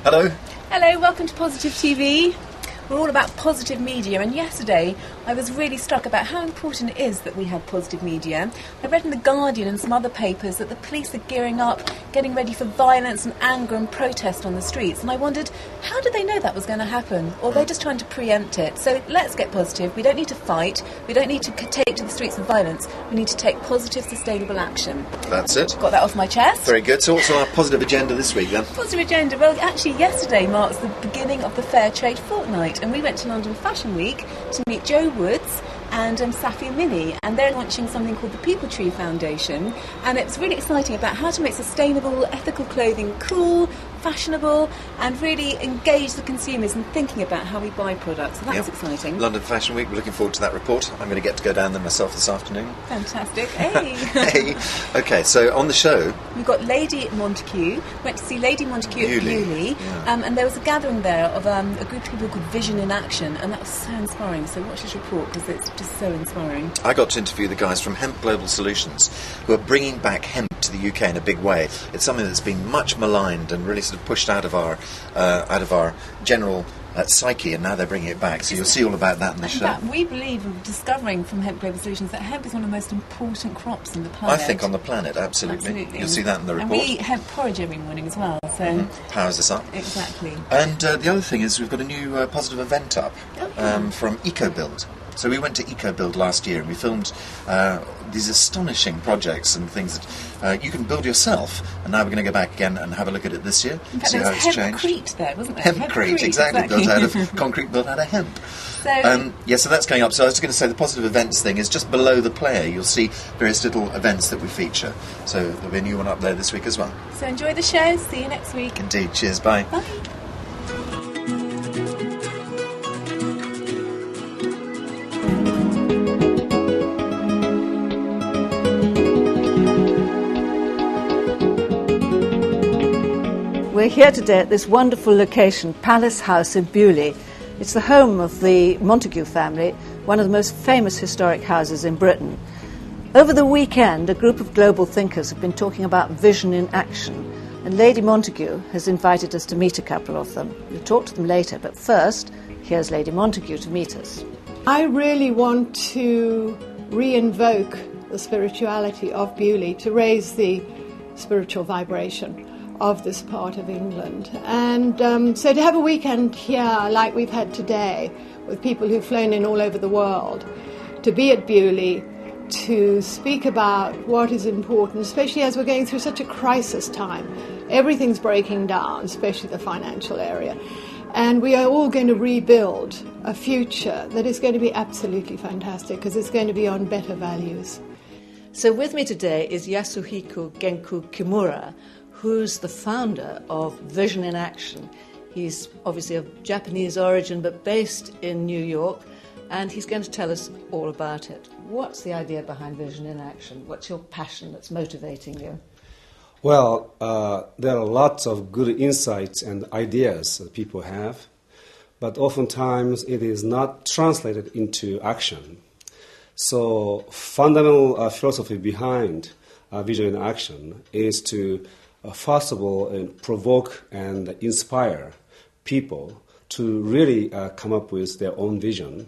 Hello. Hello, welcome to Positive TV. We're all about positive media, and yesterday I was really struck about how important it is that we have positive media. I read in The Guardian and some other papers that the police are gearing up, getting ready for violence and anger and protest on the streets, and I wondered, how did they know that was going to happen? Or are they just trying to preempt it? So let's get positive. We don't need to fight. We don't need to take to the streets with violence. We need to take positive, sustainable action. That's it. Got that off my chest. Very good. So what's on our positive agenda this week then? Positive agenda. Well, actually yesterday marks the beginning of the Fair Trade Fortnight, and we went to London Fashion Week to meet Joe Woods and Safi Mini, and they're launching something called the PeopleTree Foundation, and it's really exciting about how to make sustainable, ethical clothing cool, fashionable, and really engage the consumers in thinking about how we buy products. So that's exciting. London Fashion Week, we're looking forward to that report. I'm going to go down there myself this afternoon. Fantastic. Hey! Hey! Okay, so on the show... We've got Lady Montague. Went to see Lady Montague at Beaulieu. Yeah. And there was a gathering there of a group of people called Vision in Action, and that was so inspiring. So watch this report because it's just so inspiring. I got to interview the guys from Hemp Global Solutions who are bringing back hemp to the UK in a big way. It's something that's been much maligned and really sort of pushed out of our general psyche, and now they're bringing it back. So you'll see all about that in the show. In fact, we believe of discovering from Hemp Global Solutions that hemp is one of the most important crops on the planet. I think on the planet, absolutely. You'll see that in the report. And we eat hemp porridge every morning as well. So powers us up. Exactly. And the other thing is we've got a new positive event up from EcoBuild. So we went to EcoBuild last year and we filmed these astonishing projects and things that you can build yourself. And now we're going to go back again and have a look at it this year. In fact, see there how was it's changed. Hempcrete there, wasn't there? Hempcrete, exactly. Built out of concrete, built out of hemp. So that's going up. So I was going to say the positive events thing is just below the player. You'll see various little events that we feature. So there'll be a new one up there this week as well. So enjoy the show. See you next week. Indeed. Cheers. Bye. Bye. We're here today at this wonderful location, Palace House in Beaulieu. It's the home of the Montague family, one of the most famous historic houses in Britain. Over the weekend, a group of global thinkers have been talking about vision in action, and Lady Montague has invited us to meet a couple of them. We'll talk to them later, but first, here's Lady Montague to meet us. I really want to re-invoke the spirituality of Beaulieu, to raise the spiritual vibration of this part of England. And so to have a weekend here like we've had today with people who've flown in all over the world, to be at Beaulieu, to speak about what is important, especially as we're going through such a crisis time. Everything's breaking down, especially the financial area. And we are all going to rebuild a future that is going to be absolutely fantastic because it's going to be on better values. So with me today is Yasuhiko Genku Kimura, who's the founder of Vision in Action. He's obviously of Japanese origin but based in New York, and he's going to tell us all about it. What's the idea behind Vision in Action? What's your passion that's motivating you? Well, there are lots of good insights and ideas that people have, but oftentimes it is not translated into action. So fundamental philosophy behind Vision in Action is to first of all, provoke and inspire people to really come up with their own vision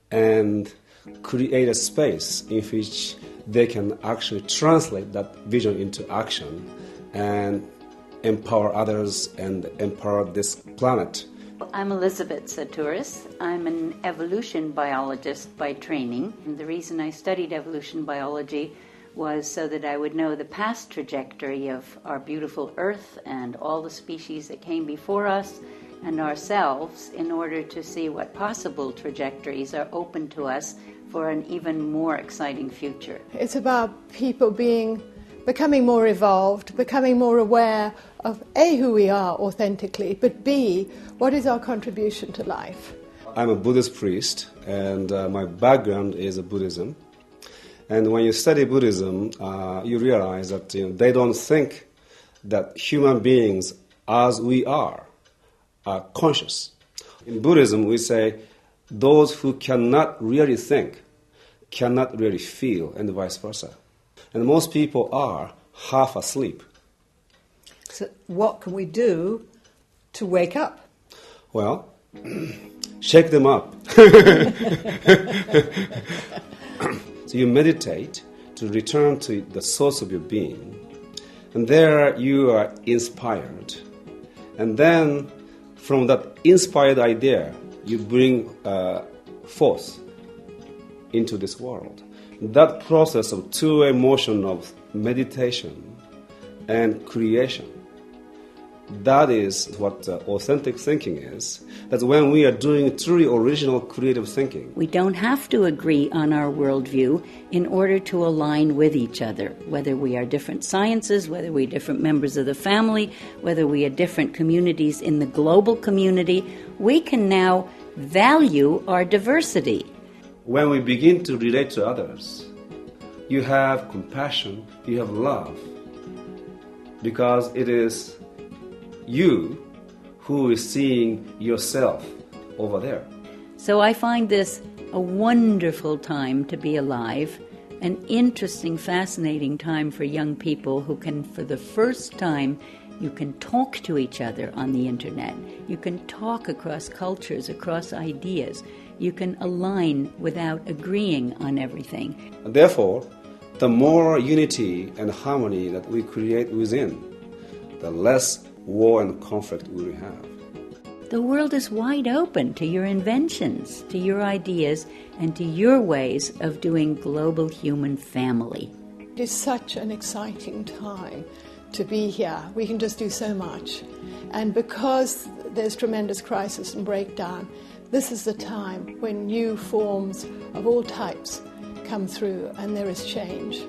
and create a space in which they can actually translate that vision into action and empower others and empower this planet. I'm Elizabeth Saturis. I'm an evolution biologist by training. And the reason I studied evolution biology was so that I would know the past trajectory of our beautiful Earth and all the species that came before us and ourselves in order to see what possible trajectories are open to us for an even more exciting future. It's about people becoming more evolved, becoming more aware of A, who we are authentically, but B, what is our contribution to life. I'm a Buddhist priest, and my background is Buddhism. And when you study Buddhism, you realize that they don't think that human beings, as we are conscious. In Buddhism, we say those who cannot really think cannot really feel, and vice versa. And most people are half asleep. So what can we do to wake up? Well, shake them up. So you meditate to return to the source of your being. And there you are inspired. And then from that inspired idea, you bring force into this world. That process of two-way motion of meditation and creation, that is what authentic thinking is. That's when we are doing truly original creative thinking. We don't have to agree on our worldview in order to align with each other, whether we are different sciences, whether we are different members of the family, whether we are different communities in the global community. We can now value our diversity. When we begin to relate to others, you have compassion, you have love, because it is you who is seeing yourself over there. So I find this a wonderful time to be alive, an interesting, fascinating time for young people who can, for the first time, you can talk to each other on the internet. You can talk across cultures, across ideas. You can align without agreeing on everything. And therefore, the more unity and harmony that we create within, the less war and conflict we will have. The world is wide open to your inventions, to your ideas, and to your ways of doing global human family. It is such an exciting time to be here. We can just do so much. And because there's tremendous crisis and breakdown, this is the time when new forms of all types come through and there is change.